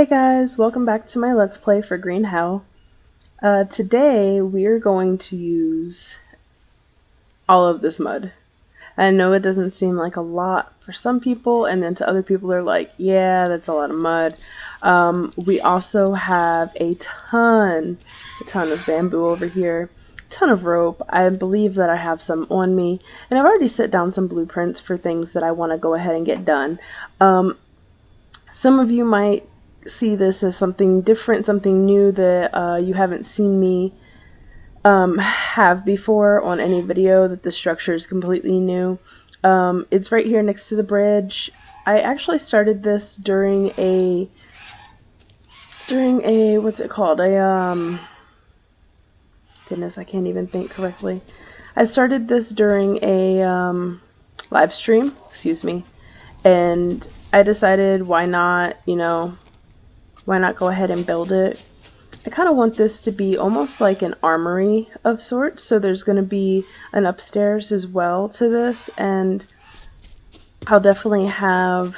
Hey guys, welcome back to my Let's Play for Green Hell. Today we're going to use all of this mud. I know it doesn't seem like a lot for some people, and then to other people they're like, yeah, that's a lot of mud. We also have a ton of bamboo over here, a ton of rope. I believe that I have some on me, and I've already set down some blueprints for things that I want to go ahead and get done. Some of you might see this as something different, something new that you haven't seen me have before on any video, that the structure is completely new. It's right here next to the bridge. I actually started this during a what's it called? Goodness, I can't even think correctly. I started this during a live stream, excuse me, and I decided why not, why not go ahead and build it. I kind of want this to be almost like an armory of sorts, so there's going to be an upstairs as well to this, and I'll definitely have a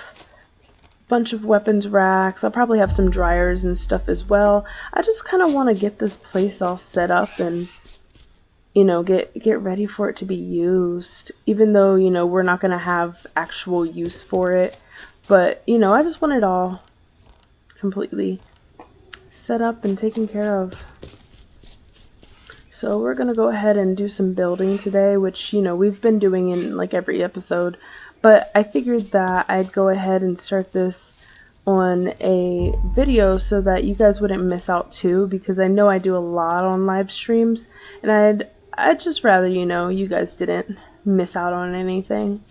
bunch of weapons racks. I'll probably have some dryers and stuff as well. I just kind of want to get this place all set up and get ready for it to be used, even though we're not going to have actual use for it. But I just want it all completely set up and taken care of. So we're gonna go ahead and do some building today, which we've been doing in like every episode, but I figured that I'd go ahead and start this on a video so that you guys wouldn't miss out too, because I know I do a lot on live streams, and I'd just rather you guys didn't miss out on anything.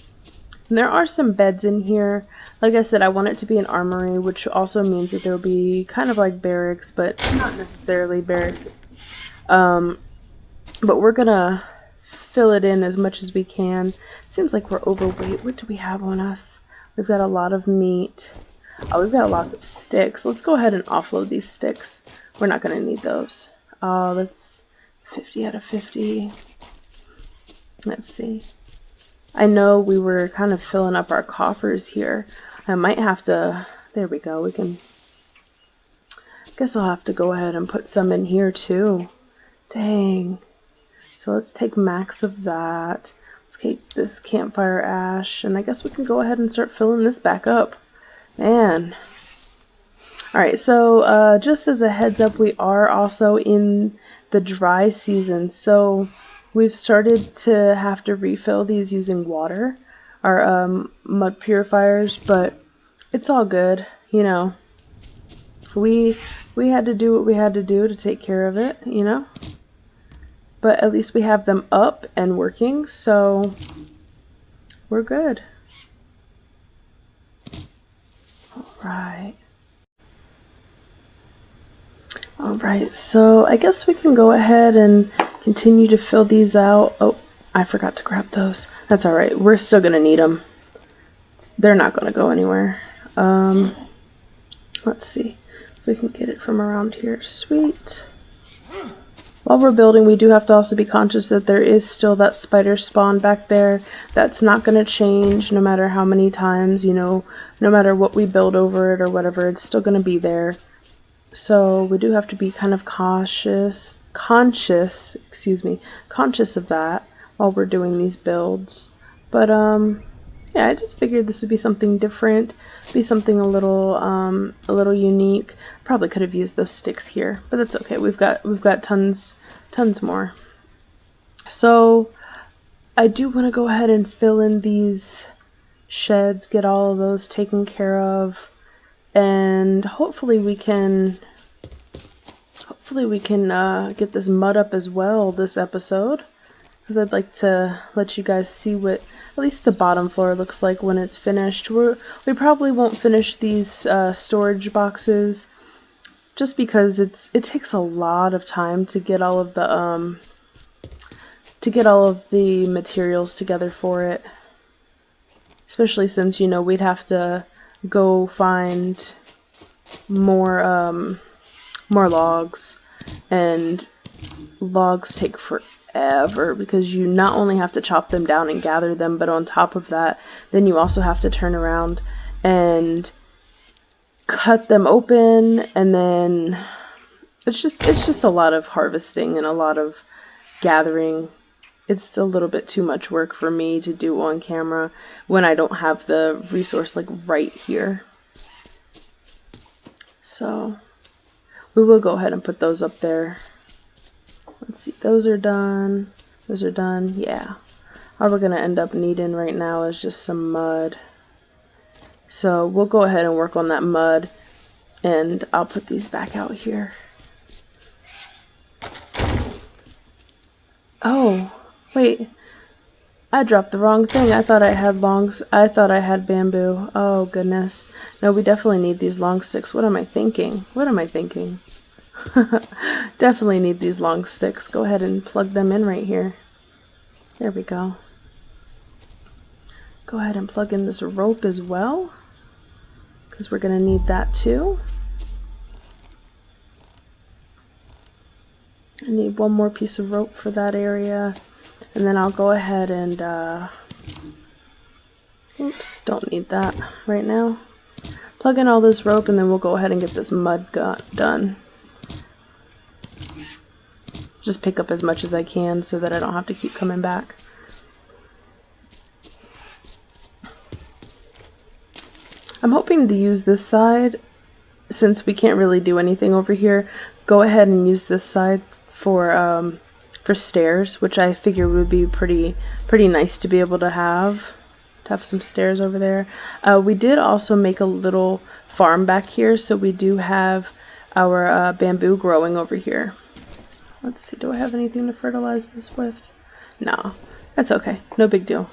And there are some beds in here. Like I said, I want it to be an armory, which also means that there'll be kind of like barracks, but not necessarily barracks. But we're gonna fill it in as much as we can. Seems like we're overweight. What do we have on us? We've got a lot of meat. Oh, we've got lots of sticks. Let's go ahead and offload these sticks. We're not gonna need those. Oh, that's 50 out of 50. Let's see. I know we were kind of filling up our coffers here. I might have to, there we go, guess I'll have to go ahead and put some in here too. Dang. So let's take max of that. Let's take this campfire ash, and I guess we can go ahead and start filling this back up. Man. Alright, so just as a heads up, we are also in the dry season, so we've started to have to refill these using water, our mud purifiers, but it's all good, We had to do what we had to do to take care of it, But at least we have them up and working, so we're good. Alright, so I guess we can go ahead and continue to fill these out. Oh, I forgot to grab those. That's alright. We're still going to need them. They're not going to go anywhere. Let's see if we can get it from around here. Sweet. While we're building, we do have to also be conscious that there is still that spider spawn back there. That's not going to change no matter how many times, no matter what we build over it or whatever, it's still going to be there. So we do have to be kind of conscious of that while we're doing these builds. But yeah, I just figured this would be something different, be something a little unique. Probably could have used those sticks here, but that's okay. We've got tons more. So I do want to go ahead and fill in these sheds, get all of those taken care of, and hopefully we can get this mud up as well this episode, because I'd like to let you guys see what at least the bottom floor looks like when it's finished. We probably won't finish these storage boxes just because it takes a lot of time to get all of the materials together for it, especially since we'd have to go find more logs, and logs take forever because you not only have to chop them down and gather them, but on top of that, then you also have to turn around and cut them open, and then it's just a lot of harvesting and a lot of gathering. It's a little bit too much work for me to do on camera when I don't have the resource like right here. So we will go ahead and put those up there. Let's see, those are done. Those are done. Yeah. All we're gonna end up needing right now is just some mud. So we'll go ahead and work on that mud, and I'll put these back out here. Oh, wait. I dropped the wrong thing. I thought I had bamboo. Oh goodness. No, we definitely need these long sticks. What am I thinking? What am I thinking? Definitely need these long sticks. Go ahead and plug them in right here. There we go. Go ahead and plug in this rope as well, because we're going to need that too. I need one more piece of rope for that area, and then I'll go ahead and oops, don't need that right now. Plug in all this rope, and then we'll go ahead and get this mud done. Just pick up as much as I can so that I don't have to keep coming back. I'm hoping to use this side, since we can't really do anything over here. Go ahead and use this side for stairs, which I figure would be pretty nice to be able to have some stairs over there. We did also make a little farm back here, so we do have our bamboo growing over here. Let's see, do I have anything to fertilize this with? No, that's okay, no big deal.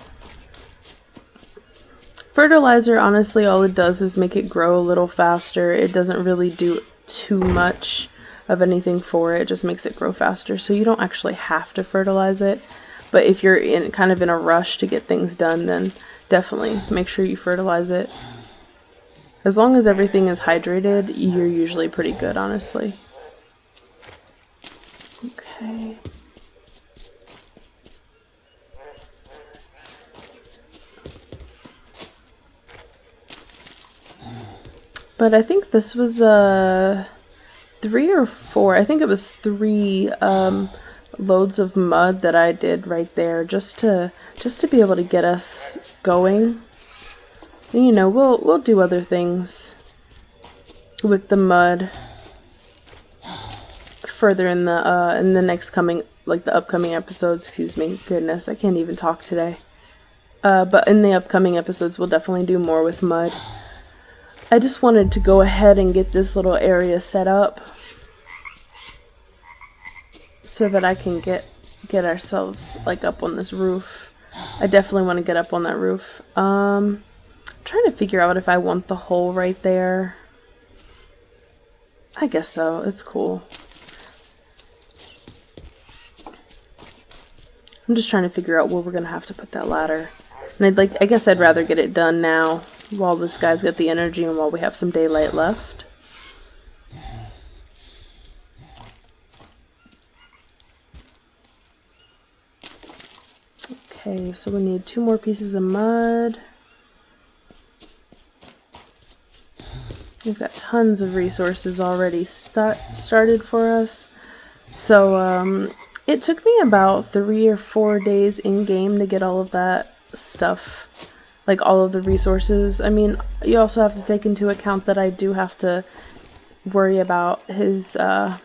Fertilizer, honestly, all it does is make it grow a little faster. It doesn't really do too much of anything for it. It just makes it grow faster. So you don't actually have to fertilize it. But if you're kind of in a rush to get things done, then definitely make sure you fertilize it. As long as everything is hydrated, you're usually pretty good, honestly. Okay. But I think this was 3 or 4. I think it was 3 loads of mud that I did right there, just to be able to get us going. And, you know, we'll do other things with the mud further in the next coming, like the upcoming episodes. Excuse me. Goodness, I can't even talk today. But in the upcoming episodes, we'll definitely do more with mud. I just wanted to go ahead and get this little area set up so that I can get ourselves like up on this roof. I definitely want to get up on that roof. Trying to figure out if I want the hole right there. I guess so. It's cool. I'm just trying to figure out where we're gonna have to put that ladder. And I guess I'd rather get it done now while this guy's got the energy and while we have some daylight left. Okay, so we need 2 more pieces of mud. We've got tons of resources already started for us. So it took me about 3 or 4 days in game to get all of that stuff, like all of the resources. I mean, you also have to take into account that I do have to worry about his all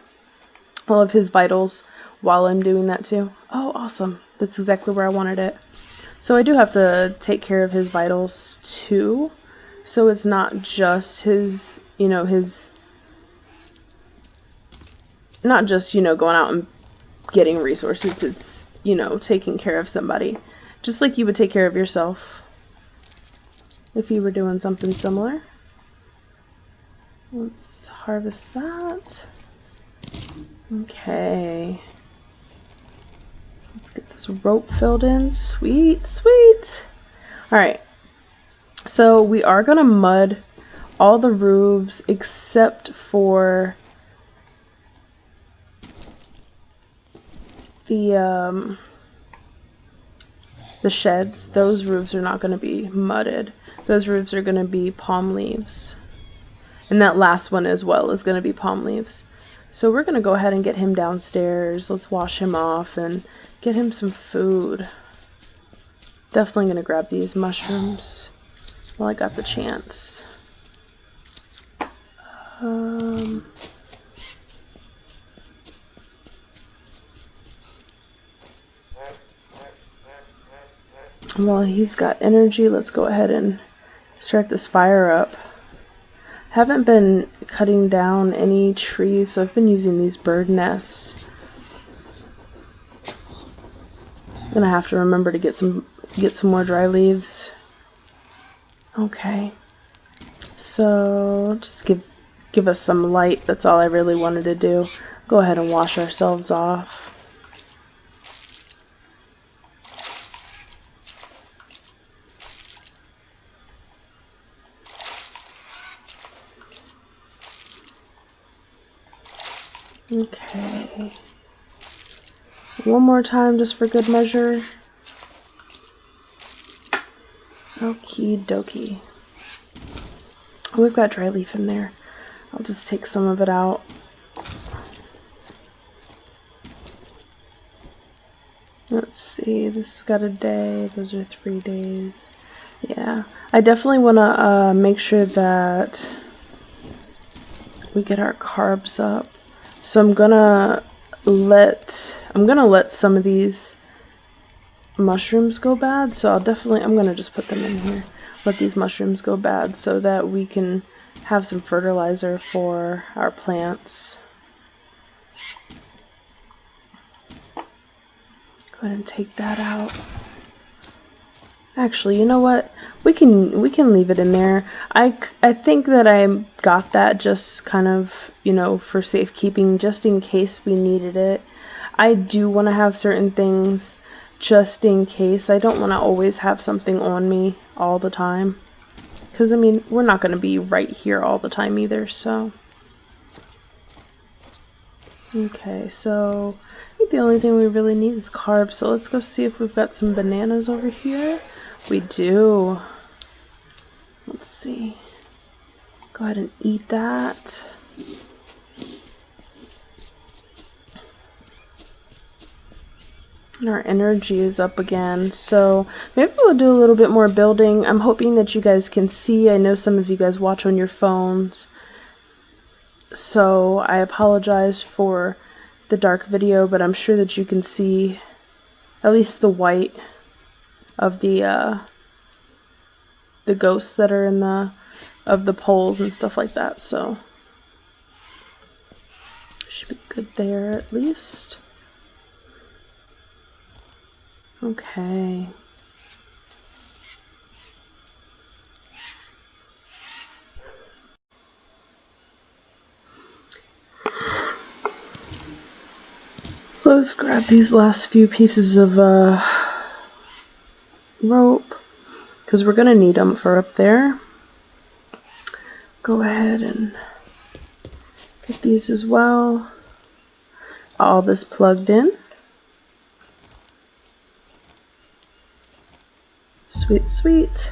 of his vitals while I'm doing that too. Oh, awesome. That's exactly where I wanted it. So I do have to take care of his vitals too. So it's not just his, not just, going out and getting resources. It's, taking care of somebody. Just like you would take care of yourself if you were doing something similar. Let's harvest that. Okay. Let's get this rope filled in. Sweet, sweet. Alright. So we are going to mud all the roofs except for the sheds. Those roofs are not going to be mudded. Those roofs are going to be palm leaves. And that last one as well is going to be palm leaves. So we're going to go ahead and get him downstairs. Let's wash him off and get him some food. Definitely going to grab these mushrooms while I got the chance. While he's got energy, let's go ahead and start this fire up. Haven't been cutting down any trees, so I've been using these bird nests. I'm gonna have to remember to get some more dry leaves. Okay, so just give us some light. That's all I really wanted to do. Go ahead and wash ourselves off. Okay. One more time just for good measure. Okie dokie. Oh, we've got dry leaf in there. I'll just take some of it out. Let's see, this has got a day, those are 3 days. Yeah, I definitely want to make sure that we get our carbs up. So I'm gonna let some of these mushrooms go bad. So I'm gonna just put them in here. Let these mushrooms go bad so that we can have some fertilizer for our plants. Go ahead and take that out. Actually, you know what? We can leave it in there. I think that I got that just kind of, you know, for safekeeping, just in case we needed it. I do want to have certain things just in case. I don't want to always have something on me all the time. Because, I mean, we're not going to be right here all the time either, so. Okay, so I think the only thing we really need is carbs. So let's go see if we've got some bananas over here. We do. Let's see. Go ahead and eat that. And our energy is up again, so maybe we'll do a little bit more building. I'm hoping that you guys can see. I know some of you guys watch on your phones, so I apologize for the dark video, but I'm sure that you can see at least the white of the ghosts that are in the poles and stuff like that, so should be good there at least. Okay. Let's grab these last few pieces of rope, because we're gonna need them for up there. Go ahead and get these as well. All this plugged in. Sweet, sweet.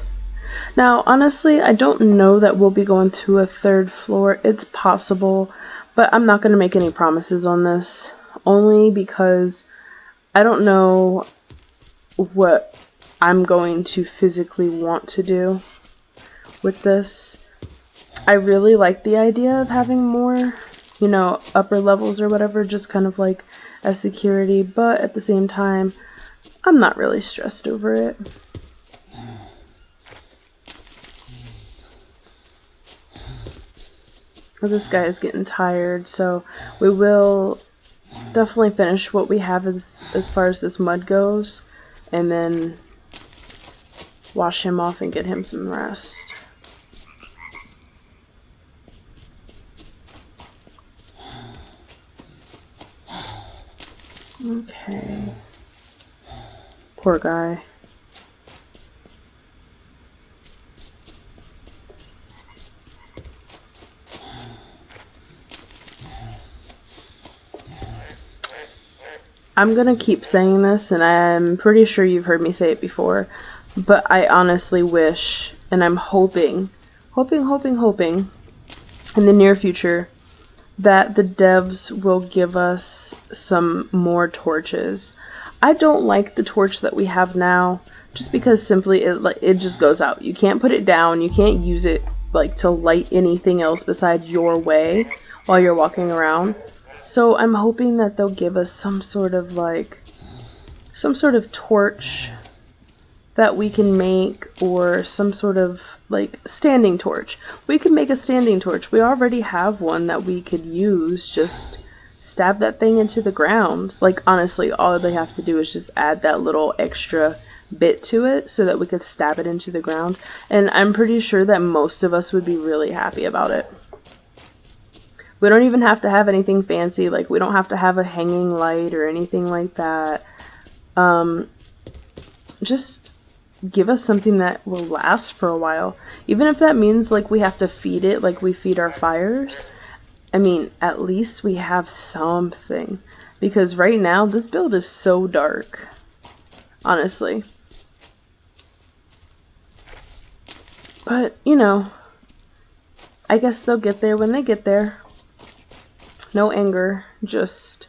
Now, honestly, I don't know that we'll be going to a 3rd floor. It's possible, but I'm not going to make any promises on this, only because I don't know what I'm going to physically want to do with this. I really like the idea of having more, you know, upper levels or whatever, just kind of like a security, but at the same time, I'm not really stressed over it. This guy is getting tired, so we will definitely finish what we have as far as this mud goes, and then wash him off and get him some rest. Okay. Poor guy. I'm gonna keep saying this, and I'm pretty sure you've heard me say it before, but I honestly wish, and I'm hoping in the near future that the devs will give us some more torches. I don't like the torch that we have now, just because simply it just goes out. You can't put it down, you can't use it like to light anything else besides your way while you're walking around. So I'm hoping that they'll give us some sort of torch that we can make, or some sort of like standing torch. We could make a standing torch. We already have one that we could use. Just stab that thing into the ground. Like, honestly, all they have to do is just add that little extra bit to it so that we could stab it into the ground. And I'm pretty sure that most of us would be really happy about it. We don't even have to have anything fancy. Like, we don't have to have a hanging light or anything like that. Just give us something that will last for a while. Even if that means like we have to feed it like we feed our fires. I mean, at least we have something. Because right now, this build is so dark. Honestly. But, you know, I guess they'll get there when they get there. No anger, just,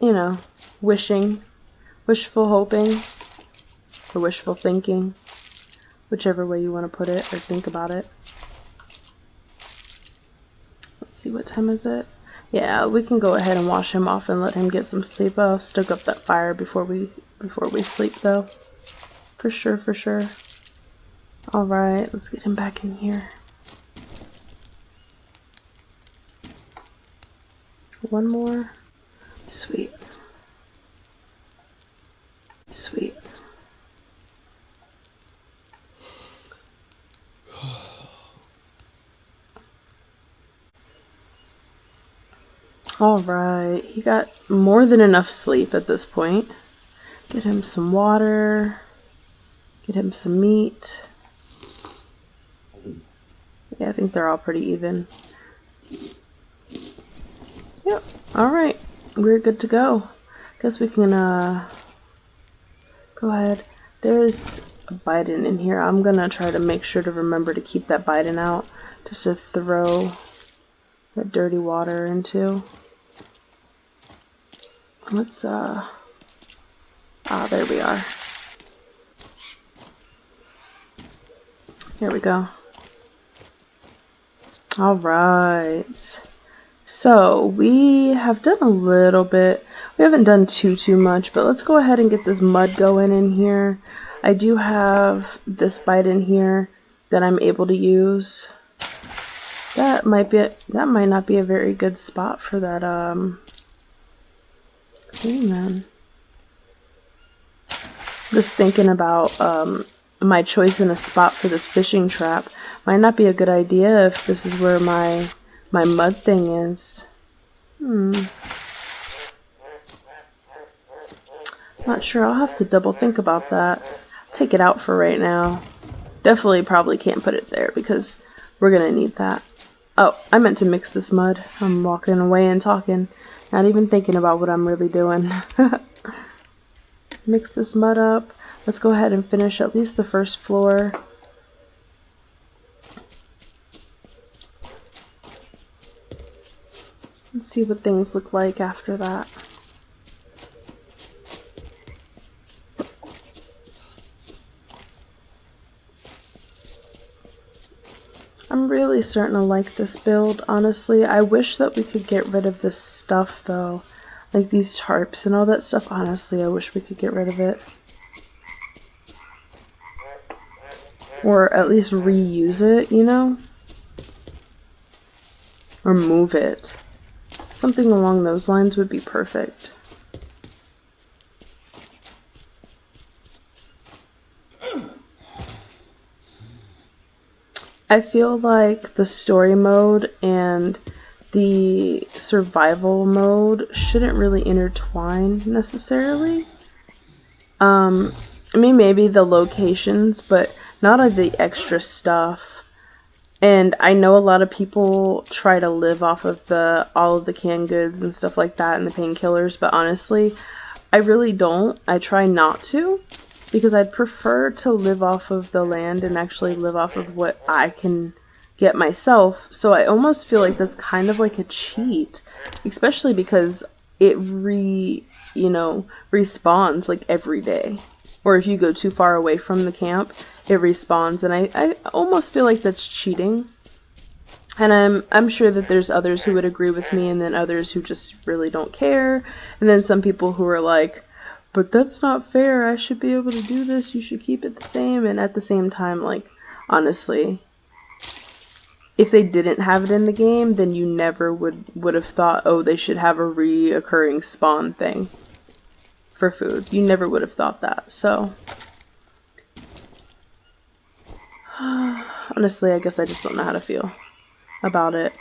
you know, wishful hoping, or wishful thinking, whichever way you want to put it or think about it. Let's see, what time is it? Yeah, we can go ahead and wash him off and let him get some sleep. I'll stoke up that fire before we sleep, though. For sure, for sure. Alright, let's get him back in here. One more. Sweet. Sweet. Alright, he got more than enough sleep at this point. Get him some water. Get him some meat. Yeah, I think they're all pretty even. Yep, alright. We're good to go. Guess we can go ahead. There's a Biden in here. I'm gonna try to make sure to remember to keep that Biden out. Just to throw that dirty water into. Let's there we are. There we go. Alright. So, we have done a little bit. We haven't done too much, but let's go ahead and get this mud going in here. I do have this bite in here that I'm able to use. That might not be a very good spot for that thing then. Just thinking about my choice in a spot for this fishing trap. Might not be a good idea if this is where my mud thing is. Not sure. I'll have to double think about that. Take it out for right now. Definitely probably can't put it there because we're gonna need that. Oh, I meant to mix this mud. I'm walking away and talking, not even thinking about what I'm really doing. Mix this mud up. Let's go ahead and finish at least the first floor. Let's see what things look like after that. I'm really starting to like this build, honestly. I wish that we could get rid of this stuff, though. Like these tarps and all that stuff, honestly, I wish we could get rid of it. Or at least reuse it, you know? Or move it. Something along those lines would be perfect. I feel like the story mode and the survival mode shouldn't really intertwine necessarily. I mean, maybe the locations, but not all the extra stuff. And I know a lot of people try to live off of all of the canned goods and stuff like that and the painkillers, but honestly, I really don't. I try not to, because I'd prefer to live off of the land and actually live off of what I can get myself. So I almost feel like that's kind of like a cheat, especially because it respawns like every day. Or if you go too far away from the camp, it respawns, and I almost feel like that's cheating. And I'm sure that there's others who would agree with me, and then others who just really don't care, and then some people who are like, but that's not fair, I should be able to do this, you should keep it the same. And at the same time, like, honestly, if they didn't have it in the game, then you never would have thought, oh, they should have a reoccurring spawn thing for food. You never would have thought that. So honestly, I guess I just don't know how to feel about it.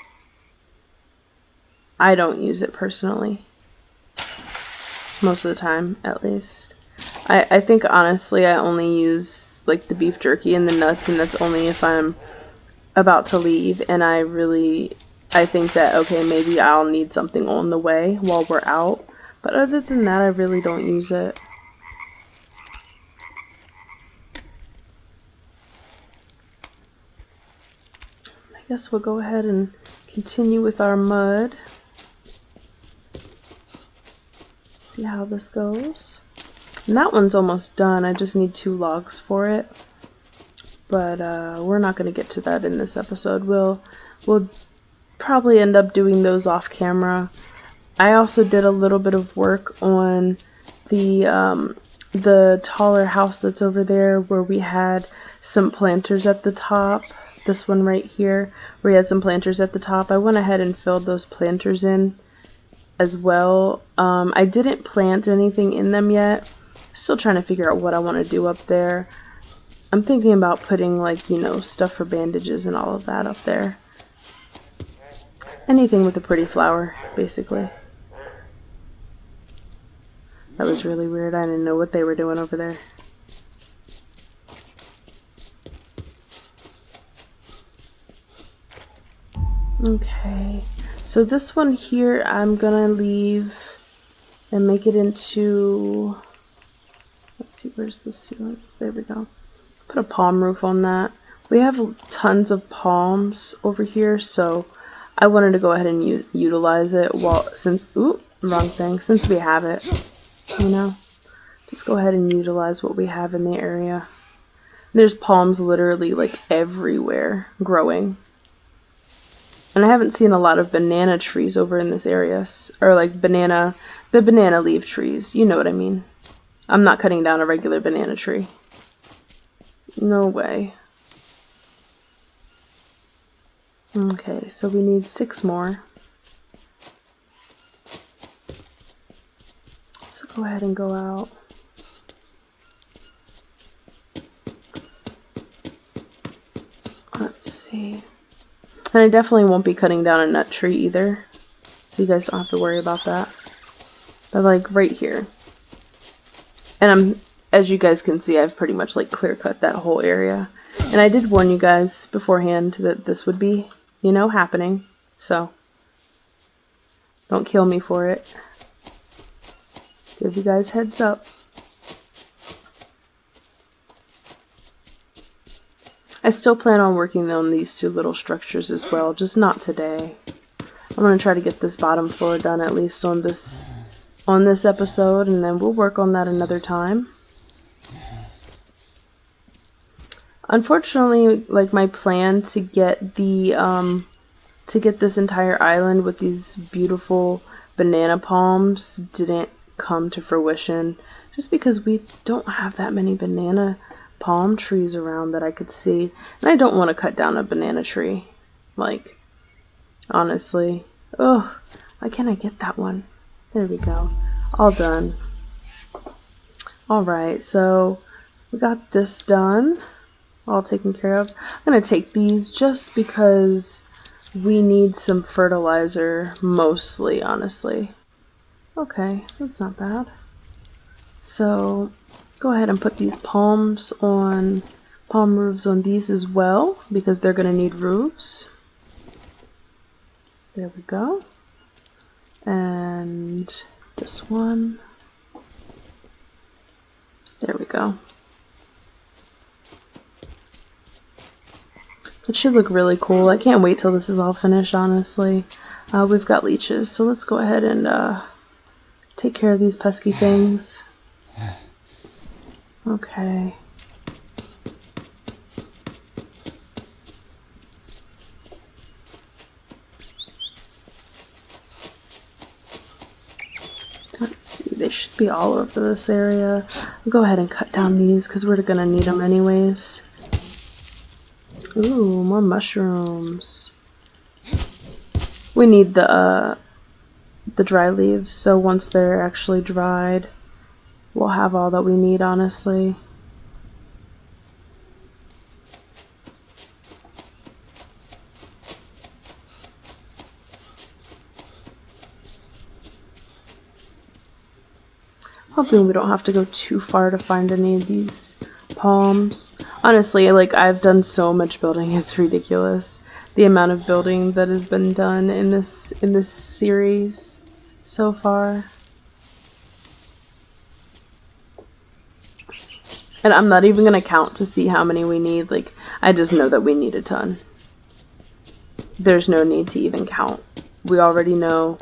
I don't use it personally. Most of the time, at least. I think honestly I only use like the beef jerky and the nuts, and that's only if I'm about to leave and I think that, okay, maybe I'll need something on the way while we're out. But other than that, I really don't use it. I guess we'll go ahead and continue with our mud. See how this goes. And that one's almost done. I just need 2 logs for it. But we're not going to get to that in this episode. We'll probably end up doing those off camera. I also did a little bit of work on the taller house that's over there, where we had some planters at the top. This one right here, where we had some planters at the top. I went ahead and filled those planters in as well. I didn't plant anything in them yet. Still trying to figure out what I want to do up there. I'm thinking about putting, like, stuff for bandages and all of that up there. Anything with a pretty flower, basically. That was really weird. I didn't know what they were doing over there. Okay, so this one here I'm gonna leave and make it into, let's see, where's the ceilings? There we go. Put a palm roof on that. We have tons of palms over here, so I wanted to go ahead and utilize it since we have it, just go ahead and utilize what we have in the area. There's palms literally like everywhere growing. And I haven't seen a lot of banana trees over in this area, or like the banana leaf trees, you know what I mean. I'm not cutting down a regular banana tree. No way. Okay, so we need 6 more. So go ahead and go out. Let's see. And I definitely won't be cutting down a nut tree either, so you guys don't have to worry about that. But like right here. And as you guys can see, I've pretty much like clear cut that whole area. And I did warn you guys beforehand that this would be, happening. So don't kill me for it. Give you guys heads up. I still plan on working on these 2 little structures as well, just not today. I'm going to try to get this bottom floor done at least on this episode, and then we'll work on that another time. Unfortunately, like, my plan to get this entire island with these beautiful banana palms didn't come to fruition, just because we don't have that many banana palm trees around that I could see, and I don't want to cut down a banana tree, like, honestly. Oh, why can't I get that one? There we go. All done. Alright, so we got this done, all taken care of. I'm going to take these just because we need some fertilizer, mostly, honestly. Okay, that's not bad. So go ahead and put these palm roofs on these as well, because they're going to need roofs. There we go. And this one. There we go. It should look really cool. I can't wait till this is all finished, honestly. We've got leeches, so let's go ahead and take care of these pesky things. Okay. Let's see, they should be all over this area. I'll go ahead and cut down these because we're gonna need them anyways. Ooh, more mushrooms. We need the dry leaves, so once they're actually dried, we'll have all that we need, honestly. Hoping we don't have to go too far to find any of these palms. Honestly, like, I've done so much building, it's ridiculous. The amount of building that has been done in this series so far. And I'm not even gonna count to see how many we need. Like, I just know that we need a ton. There's no need to even count. We already know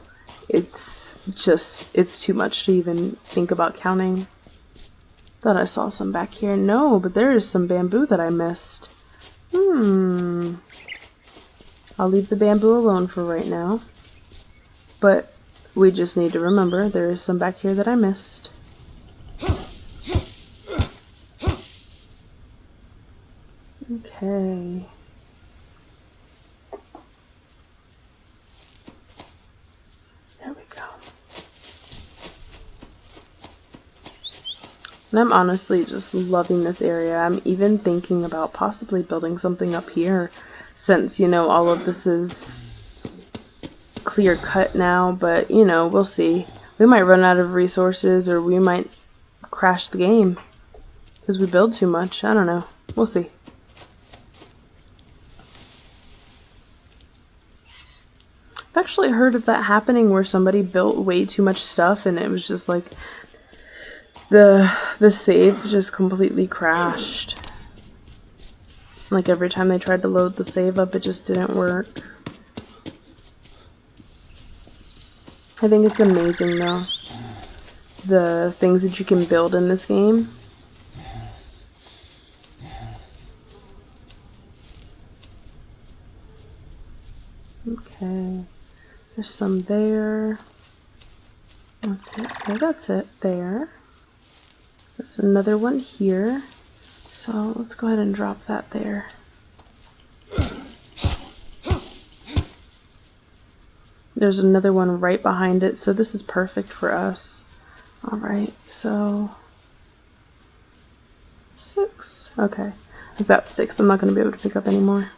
it's too much to even think about counting. Thought I saw some back here. No, but there is some bamboo that I missed. I'll leave the bamboo alone for right now. But we just need to remember there is some back here that I missed. Okay. There we go. And I'm honestly just loving this area. I'm even thinking about possibly building something up here since, you know, all of this is clear cut now, but, you know, we'll see. We might run out of resources or we might crash the game because we build too much. I don't know. We'll see. I've actually heard of that happening where somebody built way too much stuff and it was just like the save just completely crashed. Like every time they tried to load the save up, it just didn't work. I think it's amazing though, the things that you can build in this game. Okay, there's some there. That's it. Okay, that's it there. There's another one here. So let's go ahead and drop that there. There's another one right behind it, so this is perfect for us. Alright, so 6. Okay, I've got 6. I'm not going to be able to pick up any more.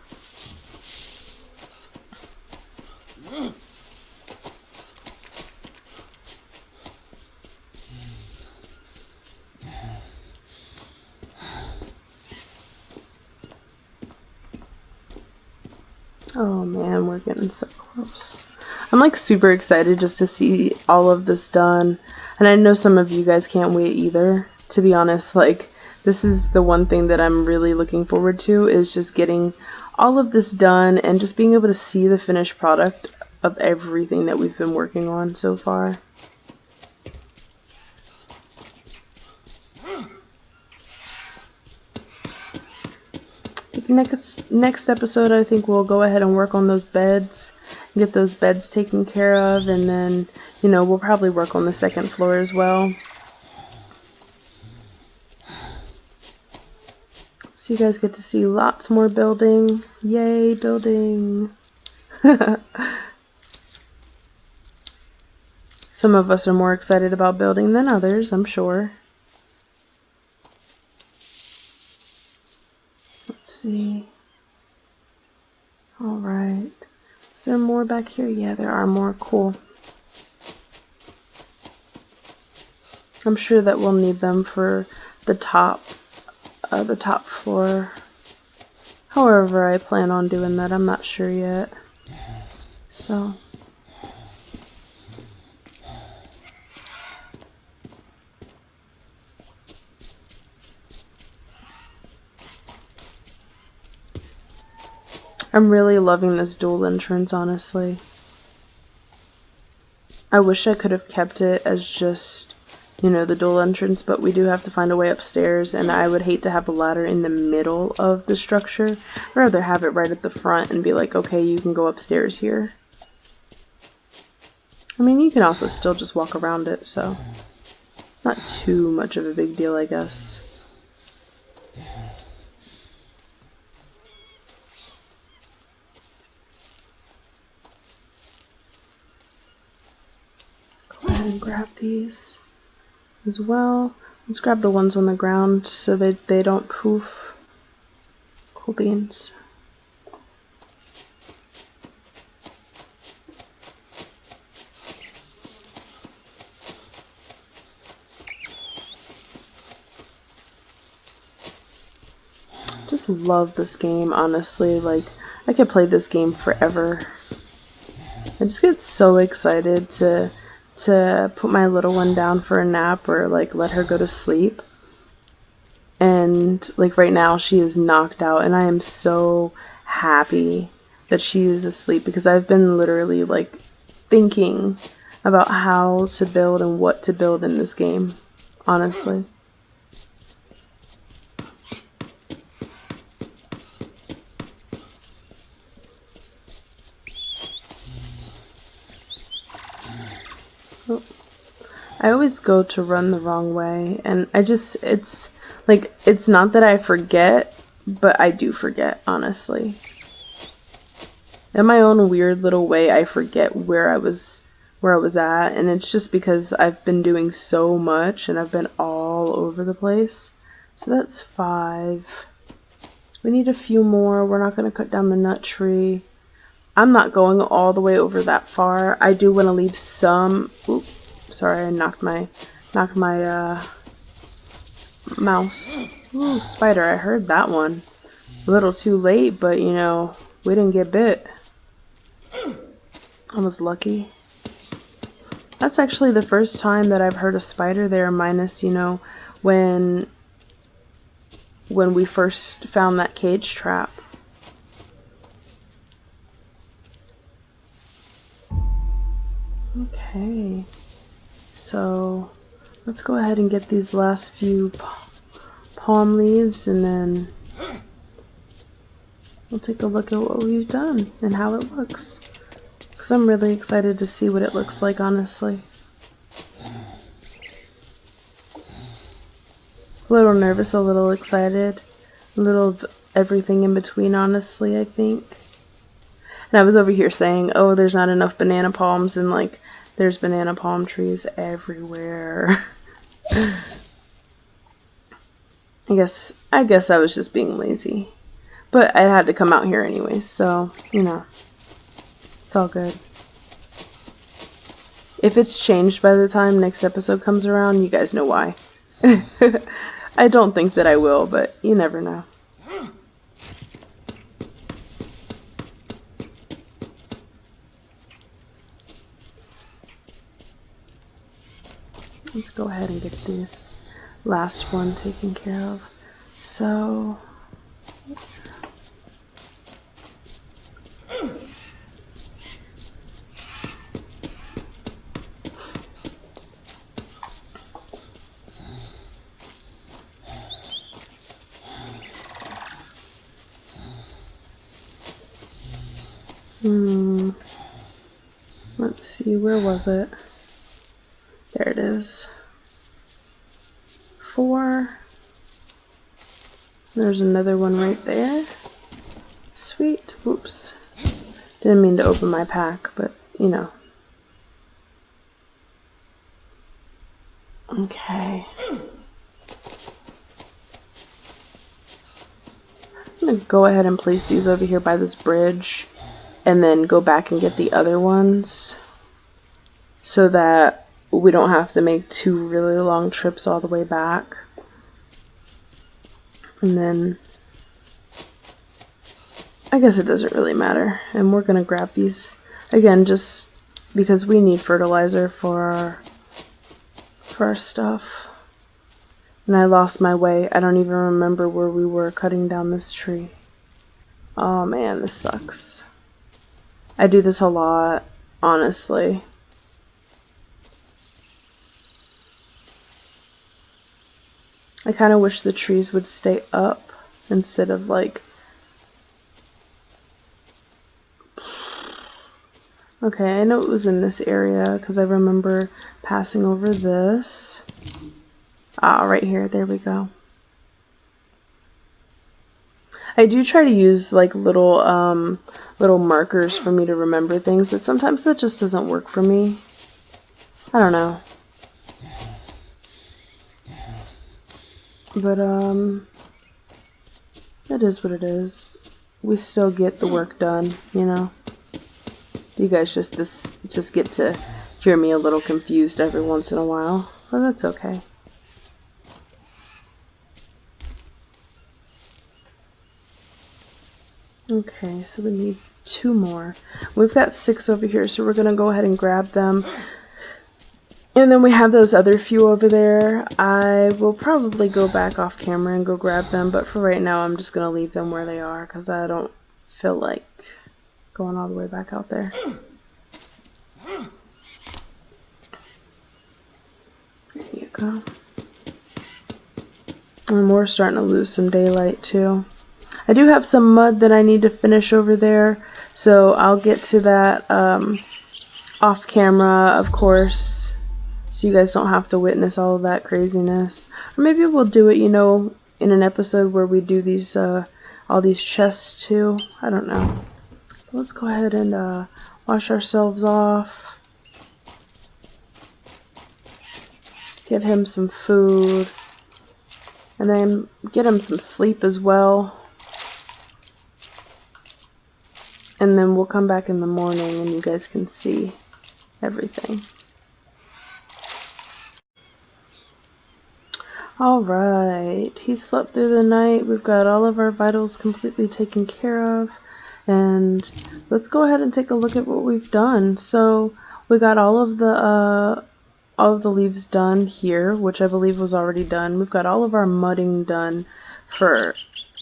Oh man, we're getting so close. I'm like super excited just to see all of this done. And I know some of you guys can't wait either. To be honest, like, this is the one thing that I'm really looking forward to, is just getting all of this done and just being able to see the finished product of everything that we've been working on so far. Next episode, I think we'll go ahead and work on those beds, get those beds taken care of, and then, you know, we'll probably work on the second floor as well. So you guys get to see lots more building. Yay, building! Some of us are more excited about building than others, I'm sure. Let's see. Alright. Is there more back here? Yeah, there are more. Cool. I'm sure that we'll need them for the top floor. However, I plan on doing that. I'm not sure yet. So. I'm really loving this dual entrance, honestly. I wish I could have kept it as just, you know, the dual entrance, but we do have to find a way upstairs, and I would hate to have a ladder in the middle of the structure. I'd rather have it right at the front and be like, okay, you can go upstairs here. I mean, you can also still just walk around it, so not too much of a big deal, I guess. Go ahead and grab these as well. Let's grab the ones on the ground so that they don't poof. Cool beans. Just love this game, honestly. Like, I could play this game forever. I just get so excited to put my little one down for a nap or like let her go to sleep. And like right now she is knocked out, and I am so happy that she is asleep because I've been literally like thinking about how to build and what to build in this game, honestly. I always go to run the wrong way, and it's like, it's not that I forget, but I do forget, honestly. In my own weird little way, I forget where I was at, and it's just because I've been doing so much, and I've been all over the place. So that's 5. We need a few more. We're not going to cut down the nut tree. I'm not going all the way over that far. I do want to leave some... Oops, sorry, I knocked my mouse. Ooh, spider, I heard that one. A little too late, but you know, we didn't get bit. I was lucky. That's actually the first time that I've heard a spider there, minus, you know, when we first found that cage trap. Okay, so let's go ahead and get these last few palm leaves, and then we'll take a look at what we've done and how it looks. Because I'm really excited to see what it looks like, honestly. A little nervous, a little excited, a little of everything in between, honestly, I think. And I was over here saying, oh, there's not enough banana palms, and like, there's banana palm trees everywhere. I guess I was just being lazy. But I had to come out here anyways, so, you know, it's all good. If it's changed by the time next episode comes around, you guys know why. I don't think that I will, but you never know. Let's go ahead and get this last one taken care of. So... let's see, where was it? There it is. 4. There's another one right there. Sweet. Oops. Didn't mean to open my pack, but you know. Okay. I'm gonna go ahead and place these over here by this bridge, and then go back and get the other ones, so that we don't have to make 2 really long trips all the way back. And then I guess it doesn't really matter. And we're gonna grab these again just because we need fertilizer for our stuff. And I lost my way. I don't even remember where we were cutting down this tree. Oh man, this sucks. I do this a lot, honestly. I kind of wish the trees would stay up instead of like... Okay, I know it was in this area because I remember passing over this. Ah, right here, there we go. I do try to use like little markers for me to remember things, but sometimes that just doesn't work for me. I don't know. But it is what it is. We still get the work done, you know. You guys just get to hear me a little confused every once in a while, but that's okay. Okay, so we need 2 more. We've got 6 over here, so we're gonna go ahead and grab them. And then we have those other few over there. I will probably go back off camera and go grab them, but for right now I'm just gonna leave them where they are because I don't feel like going all the way back out there. There you go. And we're starting to lose some daylight too. I do have some mud that I need to finish over there, so I'll get to that off camera, of course, so you guys don't have to witness all of that craziness. Or maybe we'll do it, you know, in an episode where we do these all these chests too. I don't know. But let's go ahead and wash ourselves off. Give him some food. And then get him some sleep as well. And then we'll come back in the morning and you guys can see everything. Alright, he slept through the night. We've got all of our vitals completely taken care of. And let's go ahead and take a look at what we've done. So we got all of the leaves done here, which I believe was already done. We've got all of our mudding done for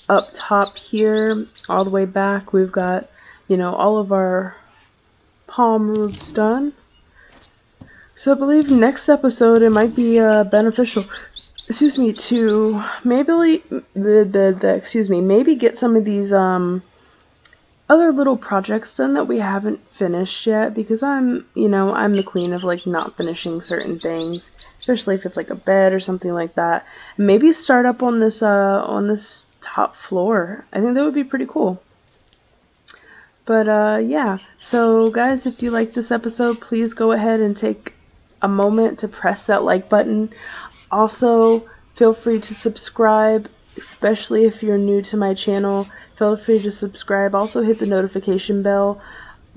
up top here, all the way back. We've got, you know, all of our palm roofs done. So I believe next episode it might be beneficial, excuse me, to maybe maybe get some of these other little projects done that we haven't finished yet, because I'm the queen of like not finishing certain things, especially if it's like a bed or something like that. And maybe start up on this top floor. I think that would be pretty cool. But yeah, so guys, if you like this episode, please go ahead and take a moment to press that like button. Also, feel free to subscribe, especially if you're new to my channel. Feel free to subscribe. Also hit the notification bell,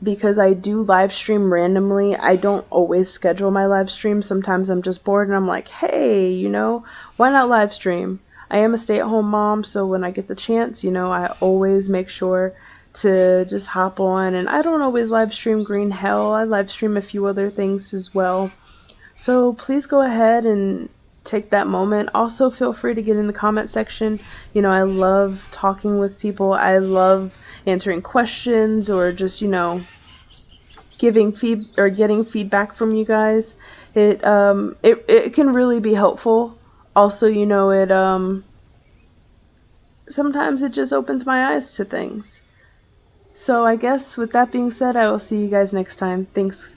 because I do live stream randomly. I don't always schedule my live stream. Sometimes I'm just bored and I'm like, hey, you know, why not live stream? I am a stay-at-home mom, so when I get the chance, you know, I always make sure to just hop on. And I don't always live stream Green Hell. I live stream a few other things as well. So please go ahead and take that moment. Also, feel free to get in the comment section. You know, I love talking with people. I love answering questions, or just, you know, getting feedback from you guys. It can really be helpful. Also, you know, it sometimes it just opens my eyes to things. So I guess with that being said, I will see you guys next time. Thanks.